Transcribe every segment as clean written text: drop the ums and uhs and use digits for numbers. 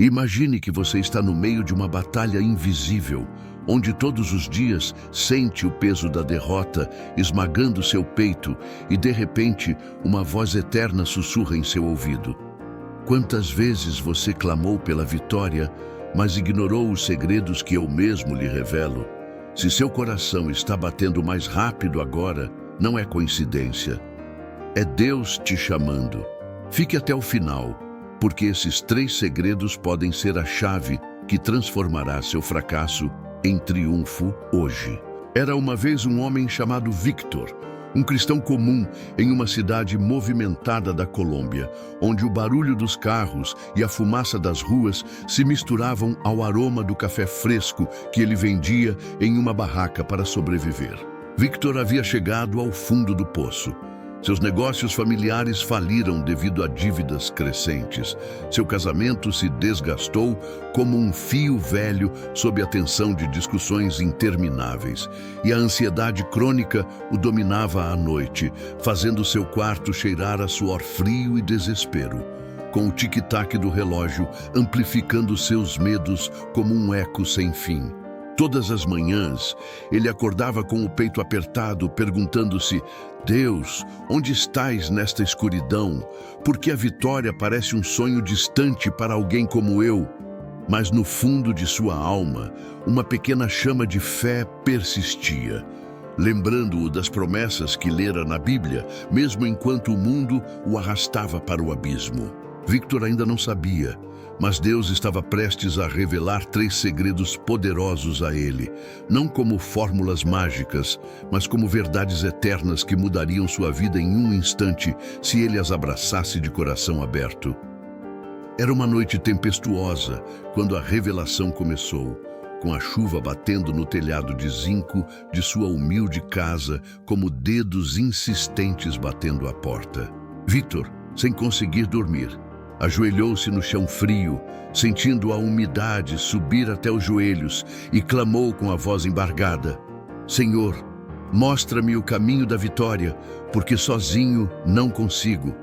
Imagine que você está no meio de uma batalha invisível, onde todos os dias sente o peso da derrota esmagando seu peito e, de repente, uma voz eterna sussurra em seu ouvido. Quantas vezes você clamou pela vitória, mas ignorou os segredos que eu mesmo lhe revelo? Se seu coração está batendo mais rápido agora, não é coincidência. É Deus te chamando. Fique até o final, porque esses 3 segredos podem ser a chave que transformará seu fracasso em triunfo hoje. Era uma vez um homem chamado Victor, um cristão comum em uma cidade movimentada da Colômbia, onde o barulho dos carros e a fumaça das ruas se misturavam ao aroma do café fresco que ele vendia em uma barraca para sobreviver. Victor havia chegado ao fundo do poço. Seus negócios familiares faliram devido a dívidas crescentes. Seu casamento se desgastou como um fio velho sob a tensão de discussões intermináveis. E a ansiedade crônica o dominava à noite, fazendo seu quarto cheirar a suor frio e desespero, com o tic-tac do relógio amplificando seus medos como um eco sem fim. Todas as manhãs, ele acordava com o peito apertado, perguntando-se: Deus, onde estás nesta escuridão? Porque a vitória parece um sonho distante para alguém como eu. Mas no fundo de sua alma, uma pequena chama de fé persistia, lembrando-o das promessas que lera na Bíblia, mesmo enquanto o mundo o arrastava para o abismo. Victor ainda não sabia, mas Deus estava prestes a revelar 3 segredos poderosos a ele, não como fórmulas mágicas, mas como verdades eternas que mudariam sua vida em um instante se ele as abraçasse de coração aberto. Era uma noite tempestuosa quando a revelação começou, com a chuva batendo no telhado de zinco de sua humilde casa como dedos insistentes batendo à porta. Victor, sem conseguir dormir, ajoelhou-se no chão frio, sentindo a umidade subir até os joelhos, e clamou com a voz embargada: Senhor, mostra-me o caminho da vitória, porque sozinho não consigo.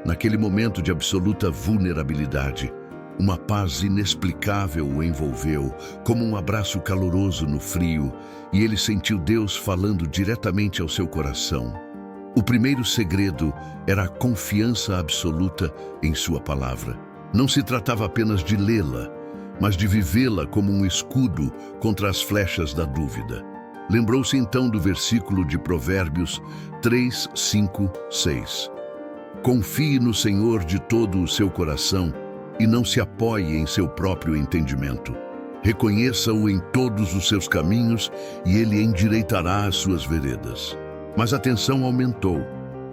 Naquele momento de absoluta vulnerabilidade, uma paz inexplicável o envolveu, como um abraço caloroso no frio, e ele sentiu Deus falando diretamente ao seu coração. O primeiro segredo era a confiança absoluta em sua palavra. Não se tratava apenas de lê-la, mas de vivê-la como um escudo contra as flechas da dúvida. Lembrou-se então do versículo de Provérbios 3, 5, 6. Confie no Senhor de todo o seu coração e não se apoie em seu próprio entendimento. Reconheça-o em todos os seus caminhos e ele endireitará as suas veredas. Mas a tensão aumentou.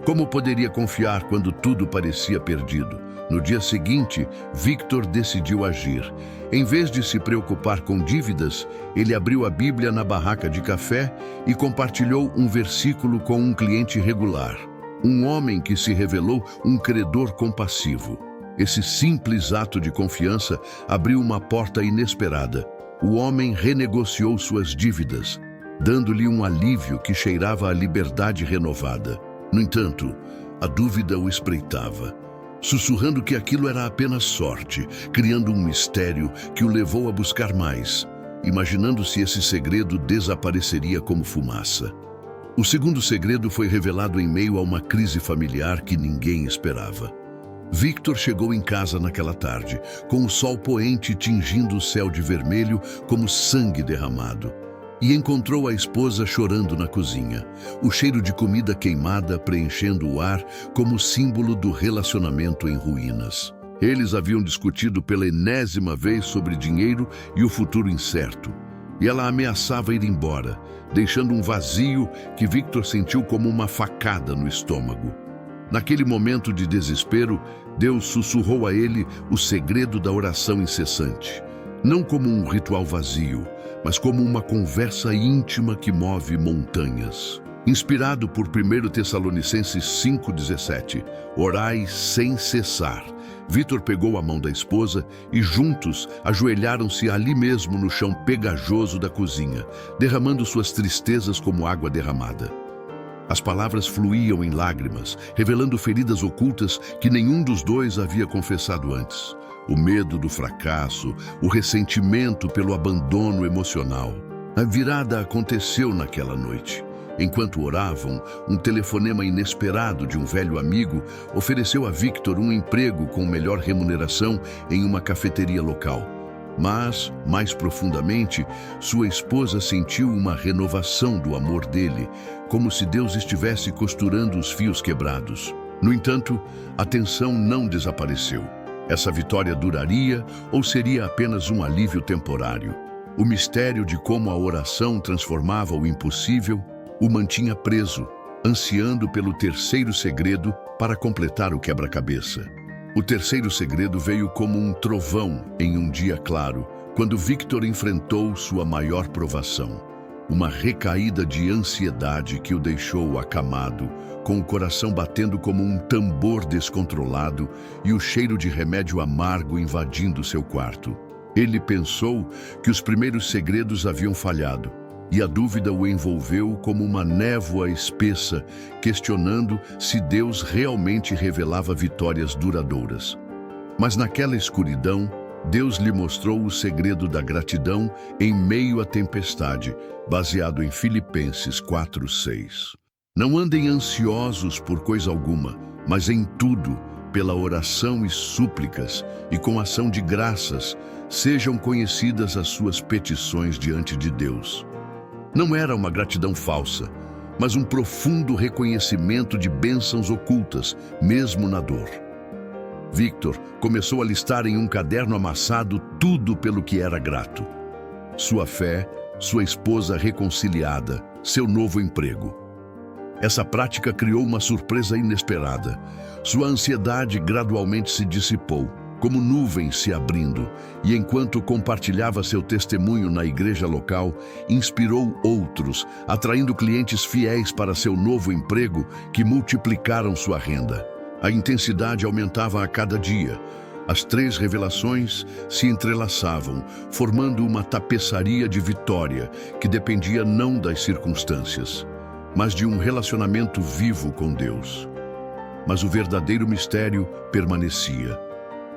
Como poderia confiar quando tudo parecia perdido? No dia seguinte, Victor decidiu agir. Em vez de se preocupar com dívidas, ele abriu a Bíblia na barraca de café e compartilhou um versículo com um cliente regular, um homem que se revelou um credor compassivo. Esse simples ato de confiança abriu uma porta inesperada. O homem renegociou suas dívidas, dando-lhe um alívio que cheirava a liberdade renovada. No entanto, a dúvida o espreitava, sussurrando que aquilo era apenas sorte, criando um mistério que o levou a buscar mais, imaginando se esse segredo desapareceria como fumaça. O segundo segredo foi revelado em meio a uma crise familiar que ninguém esperava. Victor chegou em casa naquela tarde, com o sol poente tingindo o céu de vermelho como sangue derramado, e encontrou a esposa chorando na cozinha, o cheiro de comida queimada preenchendo o ar como símbolo do relacionamento em ruínas. Eles haviam discutido pela enésima vez sobre dinheiro e o futuro incerto, e ela ameaçava ir embora, deixando um vazio que Victor sentiu como uma facada no estômago. Naquele momento de desespero, Deus sussurrou a ele o segredo da oração incessante, não como um ritual vazio, mas como uma conversa íntima que move montanhas. Inspirado por 1 Tessalonicenses 5,17, orai sem cessar, Victor pegou a mão da esposa e juntos ajoelharam-se ali mesmo no chão pegajoso da cozinha, derramando suas tristezas como água derramada. As palavras fluíam em lágrimas, revelando feridas ocultas que nenhum dos dois havia confessado antes. o medo do fracasso, o ressentimento pelo abandono emocional. A virada aconteceu naquela noite. Enquanto oravam, um telefonema inesperado de um velho amigo ofereceu a Victor um emprego com melhor remuneração em uma cafeteria local. Mas, mais profundamente, sua esposa sentiu uma renovação do amor dele, como se Deus estivesse costurando os fios quebrados. No entanto, a tensão não desapareceu. Essa vitória duraria ou seria apenas um alívio temporário? O mistério de como a oração transformava o impossível o mantinha preso, ansiando pelo terceiro segredo para completar o quebra-cabeça. O terceiro segredo veio como um trovão em um dia claro, quando Victor enfrentou sua maior provação. Uma recaída de ansiedade que o deixou acamado, com o coração batendo como um tambor descontrolado e o cheiro de remédio amargo invadindo seu quarto. Ele pensou que os primeiros segredos haviam falhado, e a dúvida o envolveu como uma névoa espessa, questionando se Deus realmente revelava vitórias duradouras. Mas naquela escuridão, Deus lhe mostrou o segredo da gratidão em meio à tempestade, baseado em Filipenses 4:6. Não andem ansiosos por coisa alguma, mas em tudo, pela oração e súplicas, e com ação de graças, sejam conhecidas as suas petições diante de Deus. Não era uma gratidão falsa, mas um profundo reconhecimento de bênçãos ocultas, mesmo na dor. Victor começou a listar em um caderno amassado tudo pelo que era grato. Sua fé, sua esposa reconciliada, seu novo emprego. Essa prática criou uma surpresa inesperada. Sua ansiedade gradualmente se dissipou, como nuvens se abrindo, e enquanto compartilhava seu testemunho na igreja local, inspirou outros, atraindo clientes fiéis para seu novo emprego que multiplicaram sua renda. A intensidade aumentava a cada dia. As 3 revelações se entrelaçavam, formando uma tapeçaria de vitória que dependia não das circunstâncias, mas de um relacionamento vivo com Deus. Mas o verdadeiro mistério permanecia.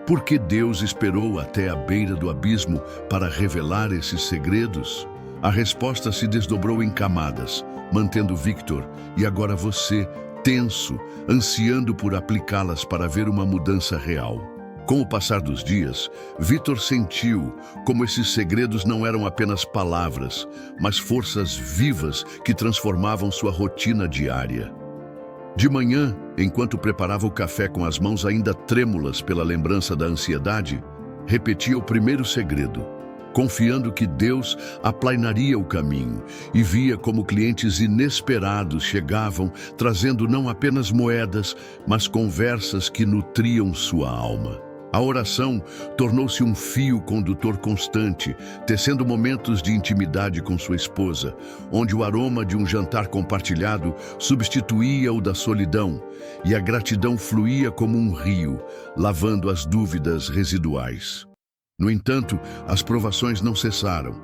Por que Deus esperou até a beira do abismo para revelar esses segredos? A resposta se desdobrou em camadas, mantendo Victor e agora você tenso, ansiando por aplicá-las para ver uma mudança real. Com o passar dos dias, Victor sentiu como esses segredos não eram apenas palavras, mas forças vivas que transformavam sua rotina diária. De manhã, enquanto preparava o café com as mãos ainda trêmulas pela lembrança da ansiedade, repetia o primeiro segredo, confiando que Deus aplanaria o caminho, e via como clientes inesperados chegavam, trazendo não apenas moedas, mas conversas que nutriam sua alma. A oração tornou-se um fio condutor constante, tecendo momentos de intimidade com sua esposa, onde o aroma de um jantar compartilhado substituía o da solidão, e a gratidão fluía como um rio, lavando as dúvidas residuais. No entanto, as provações não cessaram.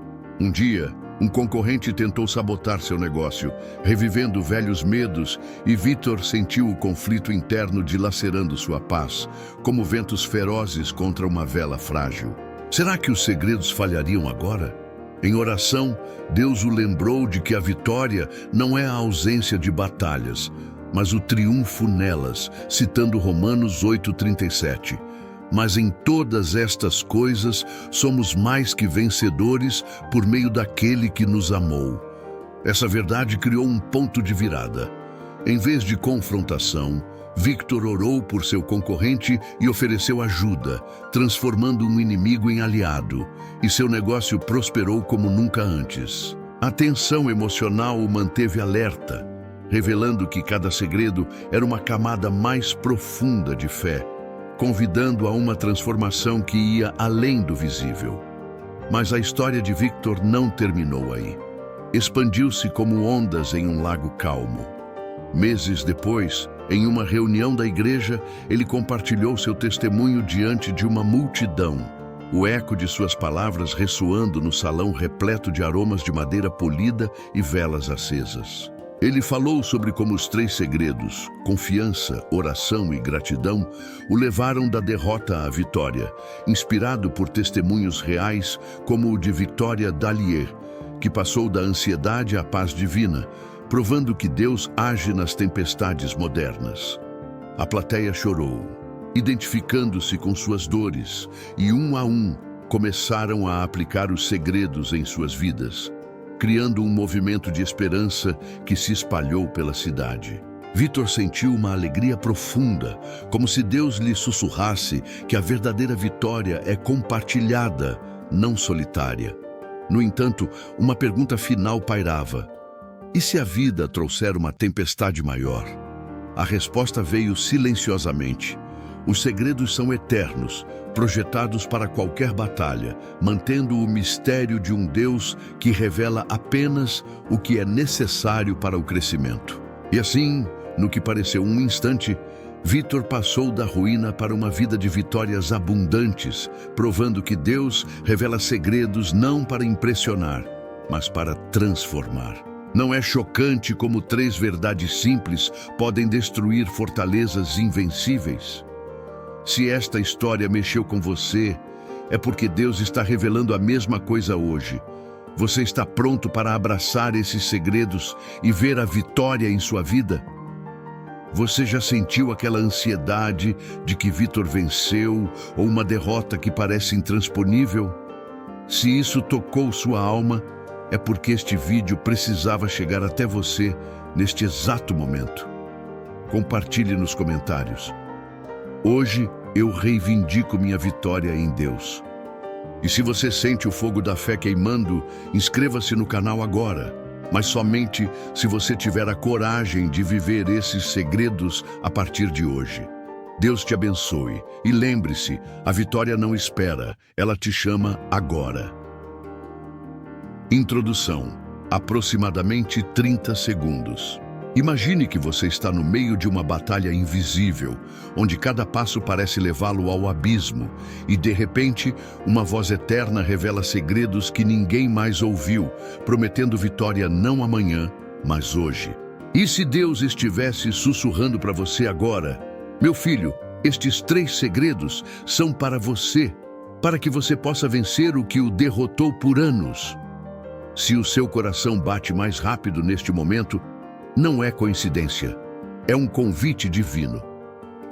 Um dia, um concorrente tentou sabotar seu negócio, revivendo velhos medos, e Victor sentiu o conflito interno dilacerando sua paz, como ventos ferozes contra uma vela frágil. Será que os segredos falhariam agora? Em oração, Deus o lembrou de que a vitória não é a ausência de batalhas, mas o triunfo nelas, citando Romanos 8:37. Mas em todas estas coisas somos mais que vencedores por meio daquele que nos amou. Essa verdade criou um ponto de virada. Em vez de confrontação, Victor orou por seu concorrente e ofereceu ajuda, transformando um inimigo em aliado, e seu negócio prosperou como nunca antes. A tensão emocional o manteve alerta, revelando que cada segredo era uma camada mais profunda de fé, convidando a uma transformação que ia além do visível. Mas a história de Victor não terminou aí. Expandiu-se como ondas em um lago calmo. Meses depois, em uma reunião da igreja, ele compartilhou seu testemunho diante de uma multidão, o eco de suas palavras ressoando no salão repleto de aromas de madeira polida e velas acesas. Ele falou sobre como os 3 segredos, confiança, oração e gratidão, o levaram da derrota à vitória, inspirado por testemunhos reais como o de Victoria Dalier, que passou da ansiedade à paz divina, provando que Deus age nas tempestades modernas. A plateia chorou, identificando-se com suas dores, e um a um começaram a aplicar os segredos em suas vidas, criando um movimento de esperança que se espalhou pela cidade. Vitor sentiu uma alegria profunda, como se Deus lhe sussurrasse que a verdadeira vitória é compartilhada, não solitária. No entanto, uma pergunta final pairava: e se a vida trouxer uma tempestade maior? A resposta veio silenciosamente. Os segredos são eternos, projetados para qualquer batalha, mantendo o mistério de um Deus que revela apenas o que é necessário para o crescimento. E assim, no que pareceu um instante, Vitor passou da ruína para uma vida de vitórias abundantes, provando que Deus revela segredos não para impressionar, mas para transformar. Não é chocante como 3 verdades simples podem destruir fortalezas invencíveis? Se esta história mexeu com você, é porque Deus está revelando a mesma coisa hoje. Você está pronto para abraçar esses segredos e ver a vitória em sua vida? Você já sentiu aquela ansiedade de que Vitor venceu ou uma derrota que parece intransponível? Se isso tocou sua alma, é porque este vídeo precisava chegar até você neste exato momento. Compartilhe nos comentários. Hoje eu reivindico minha vitória em Deus. E se você sente o fogo da fé queimando, inscreva-se no canal agora, mas somente se você tiver a coragem de viver esses segredos a partir de hoje. Deus te abençoe e lembre-se, a vitória não espera, ela te chama agora. Introdução. Aproximadamente 30 segundos. Imagine que você está no meio de uma batalha invisível, onde cada passo parece levá-lo ao abismo, e de repente, uma voz eterna revela segredos que ninguém mais ouviu, prometendo vitória não amanhã, mas hoje. E se Deus estivesse sussurrando para você agora: meu filho, estes 3 segredos são para você, para que você possa vencer o que o derrotou por anos. Se o seu coração bate mais rápido neste momento, não é coincidência, é um convite divino.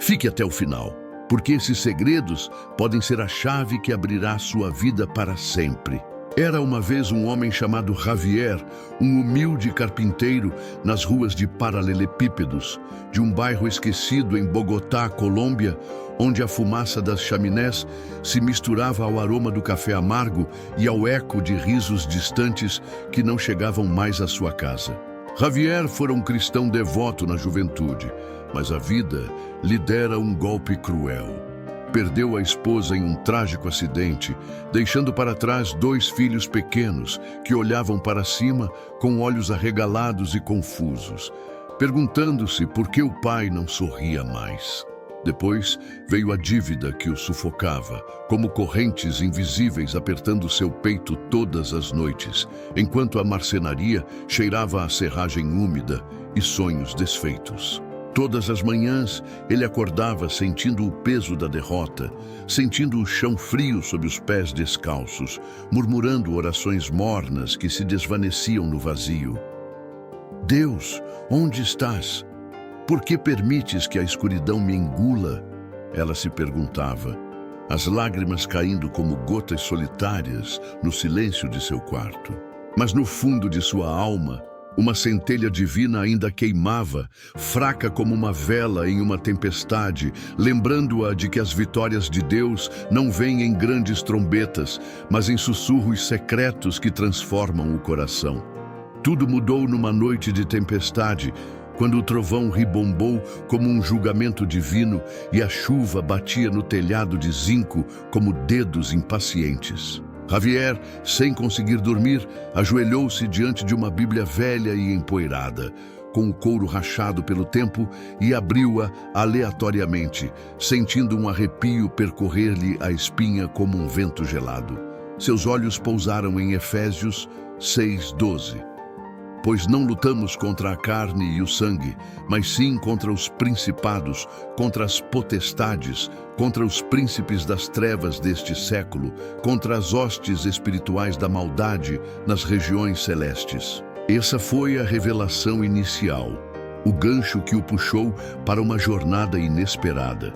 Fique até o final, porque esses segredos podem ser a chave que abrirá sua vida para sempre. Era uma vez um homem chamado Javier, um humilde carpinteiro nas ruas de paralelepípedos, de um bairro esquecido em Bogotá, Colômbia, onde a fumaça das chaminés se misturava ao aroma do café amargo e ao eco de risos distantes que não chegavam mais à sua casa. Javier fora um cristão devoto na juventude, mas a vida lhe dera um golpe cruel. Perdeu a esposa em um trágico acidente, deixando para trás 2 filhos pequenos que olhavam para cima com olhos arregalados e confusos, perguntando-se por que o pai não sorria mais. Depois veio a dívida que o sufocava, como correntes invisíveis apertando seu peito todas as noites, enquanto a marcenaria cheirava a serragem úmida e sonhos desfeitos. Todas as manhãs, ele acordava sentindo o peso da derrota, sentindo o chão frio sob os pés descalços, murmurando orações mornas que se desvaneciam no vazio. Deus, onde estás? Por que permites que a escuridão me engula? Ela se perguntava, as lágrimas caindo como gotas solitárias no silêncio de seu quarto. Mas no fundo de sua alma, uma centelha divina ainda queimava, fraca como uma vela em uma tempestade, lembrando-a de que as vitórias de Deus não vêm em grandes trombetas, mas em sussurros secretos que transformam o coração. Tudo mudou numa noite de tempestade, quando o trovão ribombou como um julgamento divino e a chuva batia no telhado de zinco como dedos impacientes. Javier, sem conseguir dormir, ajoelhou-se diante de uma Bíblia velha e empoeirada, com o couro rachado pelo tempo, e abriu-a aleatoriamente, sentindo um arrepio percorrer-lhe a espinha como um vento gelado. Seus olhos pousaram em Efésios 6:12. Pois não lutamos contra a carne e o sangue, mas sim contra os principados, contra as potestades, contra os príncipes das trevas deste século, contra as hostes espirituais da maldade nas regiões celestes. Essa foi a revelação inicial, o gancho que o puxou para uma jornada inesperada.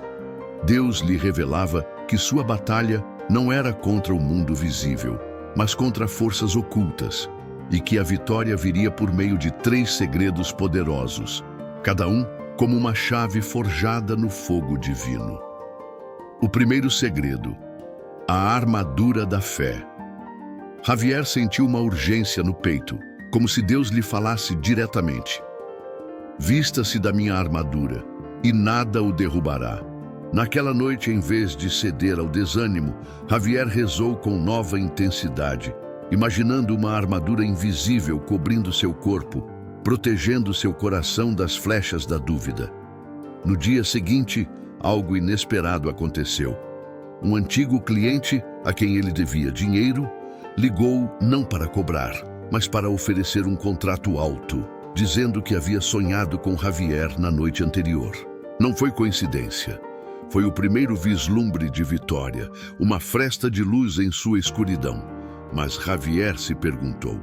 Deus lhe revelava que sua batalha não era contra o mundo visível, mas contra forças ocultas, e que a vitória viria por meio de 3 segredos poderosos, cada um como uma chave forjada no fogo divino. O primeiro segredo: a armadura da fé. Javier sentiu uma urgência no peito, como se Deus lhe falasse diretamente. Vista-se da minha armadura, e nada o derrubará. Naquela noite, em vez de ceder ao desânimo, Javier rezou com nova intensidade, imaginando uma armadura invisível cobrindo seu corpo, protegendo seu coração das flechas da dúvida. No dia seguinte, algo inesperado aconteceu. Um antigo cliente, a quem ele devia dinheiro, ligou não para cobrar, mas para oferecer um contrato alto, dizendo que havia sonhado com Javier na noite anterior. Não foi coincidência. Foi o primeiro vislumbre de vitória, uma fresta de luz em sua escuridão. Mas Javier se perguntou: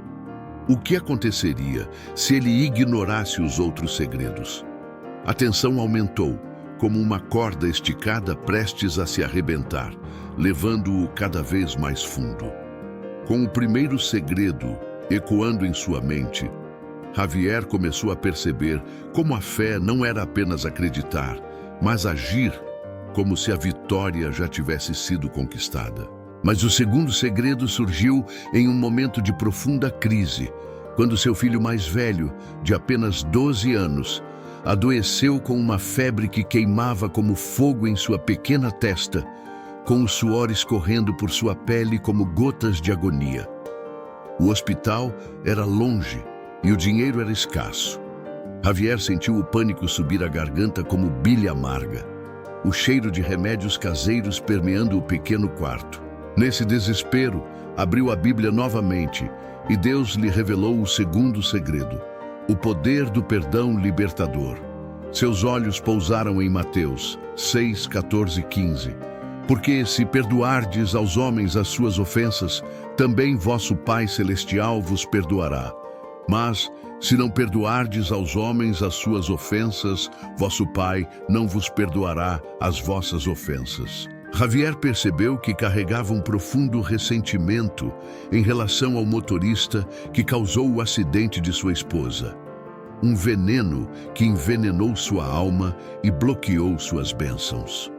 o que aconteceria se ele ignorasse os outros segredos? A tensão aumentou, como uma corda esticada prestes a se arrebentar, levando-o cada vez mais fundo. Com o primeiro segredo ecoando em sua mente, Javier começou a perceber como a fé não era apenas acreditar, mas agir como se a vitória já tivesse sido conquistada. Mas o segundo segredo surgiu em um momento de profunda crise, quando seu filho mais velho, de apenas 12 anos, adoeceu com uma febre que queimava como fogo em sua pequena testa, com o suor escorrendo por sua pele como gotas de agonia. O hospital era longe e o dinheiro era escasso. Javier sentiu o pânico subir a garganta como bilha amarga, o cheiro de remédios caseiros permeando o pequeno quarto. Nesse desespero, abriu a Bíblia novamente e Deus lhe revelou o segundo segredo, o poder do perdão libertador. Seus olhos pousaram em Mateus 6, 14 e 15. Porque se perdoardes aos homens as suas ofensas, também vosso Pai Celestial vos perdoará. Mas, se não perdoardes aos homens as suas ofensas, vosso Pai não vos perdoará as vossas ofensas. Javier percebeu que carregava um profundo ressentimento em relação ao motorista que causou o acidente de sua esposa. Um veneno que envenenou sua alma e bloqueou suas bênçãos.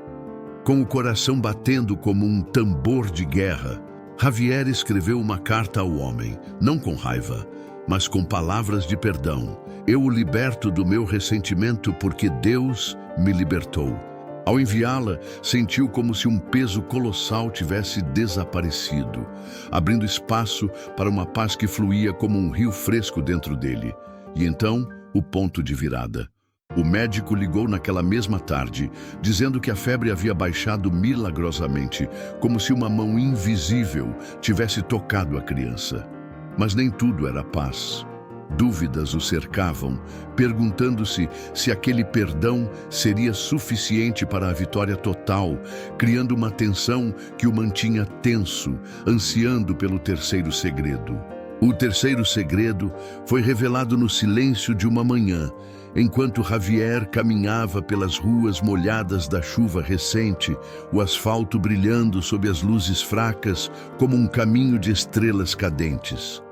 Com o coração batendo como um tambor de guerra, Javier escreveu uma carta ao homem, não com raiva, mas com palavras de perdão. Eu o liberto do meu ressentimento porque Deus me libertou. Ao enviá-la, sentiu como se um peso colossal tivesse desaparecido, abrindo espaço para uma paz que fluía como um rio fresco dentro dele. E então, o ponto de virada. O médico ligou naquela mesma tarde, dizendo que a febre havia baixado milagrosamente, como se uma mão invisível tivesse tocado a criança. Mas nem tudo era paz. Dúvidas o cercavam, perguntando-se se aquele perdão seria suficiente para a vitória total, criando uma tensão que o mantinha tenso, ansiando pelo terceiro segredo. O terceiro segredo foi revelado no silêncio de uma manhã, enquanto Javier caminhava pelas ruas molhadas da chuva recente, o asfalto brilhando sob as luzes fracas como um caminho de estrelas cadentes.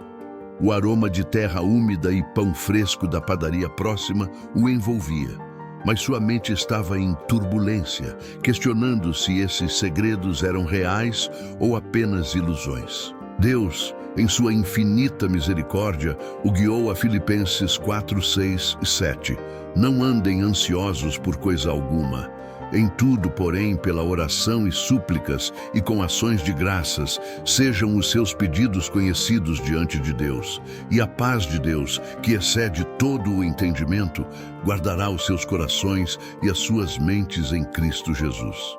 O aroma de terra úmida e pão fresco da padaria próxima o envolvia, mas sua mente estava em turbulência, questionando se esses segredos eram reais ou apenas ilusões. Deus, em sua infinita misericórdia, o guiou a Filipenses 4, 6 e 7. Não andem ansiosos por coisa alguma. Em tudo, porém, pela oração e súplicas e com ações de graças, sejam os seus pedidos conhecidos diante de Deus. E a paz de Deus, que excede todo o entendimento, guardará os seus corações e as suas mentes em Cristo Jesus.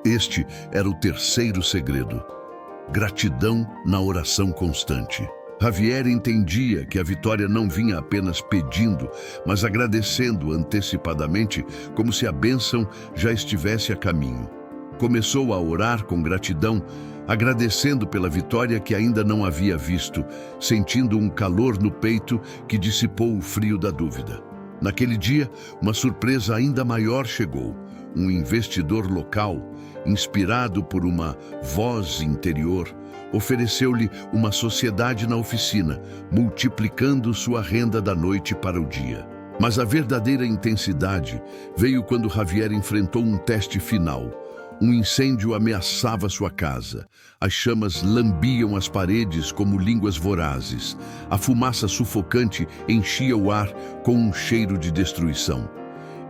Este era o terceiro segredo. Gratidão na oração constante. Javier entendia que a vitória não vinha apenas pedindo, mas agradecendo antecipadamente, como se a bênção já estivesse a caminho. Começou a orar com gratidão, agradecendo pela vitória que ainda não havia visto, sentindo um calor no peito que dissipou o frio da dúvida. Naquele dia, uma surpresa ainda maior chegou. Um investidor local, inspirado por uma voz interior, ofereceu-lhe uma sociedade na oficina, multiplicando sua renda da noite para o dia. Mas a verdadeira intensidade veio quando Javier enfrentou um teste final. Um incêndio ameaçava sua casa. As chamas lambiam as paredes como línguas vorazes. A fumaça sufocante enchia o ar com um cheiro de destruição.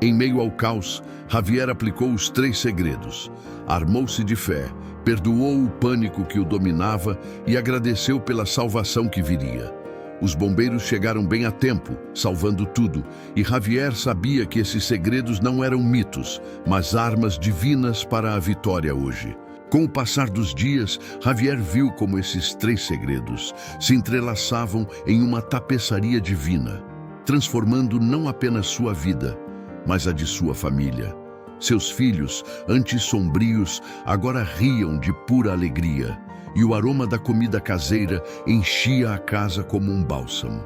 Em meio ao caos, Javier aplicou os 3 segredos. Armou-se de fé, perdoou o pânico que o dominava e agradeceu pela salvação que viria. Os bombeiros chegaram bem a tempo, salvando tudo, e Javier sabia que esses segredos não eram mitos, mas armas divinas para a vitória hoje. Com o passar dos dias, Javier viu como esses 3 segredos se entrelaçavam em uma tapeçaria divina, transformando não apenas sua vida, mas a de sua família. Seus filhos, antes sombrios, agora riam de pura alegria, e o aroma da comida caseira enchia a casa como um bálsamo.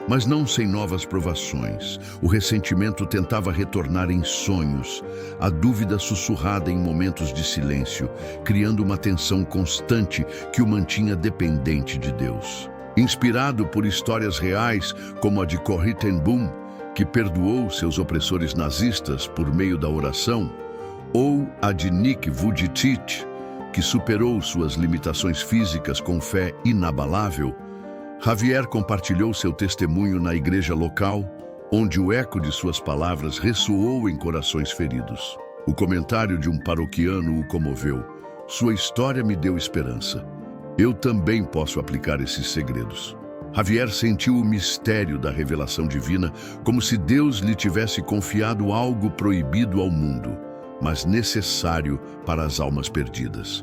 Mas não sem novas provações. O ressentimento tentava retornar em sonhos, a dúvida sussurrada em momentos de silêncio, criando uma tensão constante que o mantinha dependente de Deus. Inspirado por histórias reais, como a de Corrie ten Boom, que perdoou seus opressores nazistas por meio da oração, ou a de Nick Vujicic, que superou suas limitações físicas com fé inabalável, Javier compartilhou seu testemunho na igreja local, onde o eco de suas palavras ressoou em corações feridos. O comentário de um paroquiano o comoveu. Sua história me deu esperança. Eu também posso aplicar esses segredos. Javier sentiu o mistério da revelação divina, como se Deus lhe tivesse confiado algo proibido ao mundo, mas necessário para as almas perdidas.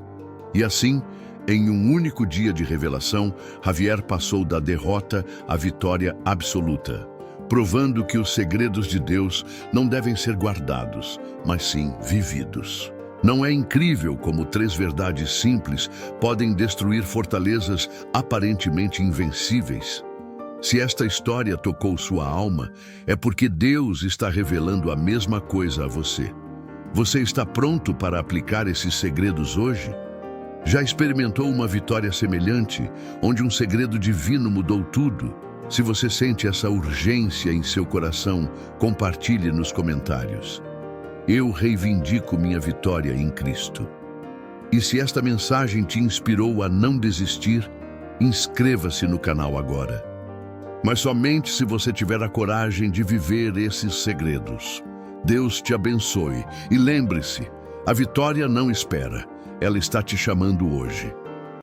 E assim, em um único dia de revelação, Javier passou da derrota à vitória absoluta, provando que os segredos de Deus não devem ser guardados, mas sim vividos. Não é incrível como 3 verdades simples podem destruir fortalezas aparentemente invencíveis? Se esta história tocou sua alma, é porque Deus está revelando a mesma coisa a você. Você está pronto para aplicar esses segredos hoje? Já experimentou uma vitória semelhante, onde um segredo divino mudou tudo? Se você sente essa urgência em seu coração, compartilhe nos comentários. Eu reivindico minha vitória em Cristo. E se esta mensagem te inspirou a não desistir, inscreva-se no canal agora. Mas somente se você tiver a coragem de viver esses segredos. Deus te abençoe e lembre-se, a vitória não espera, ela está te chamando hoje.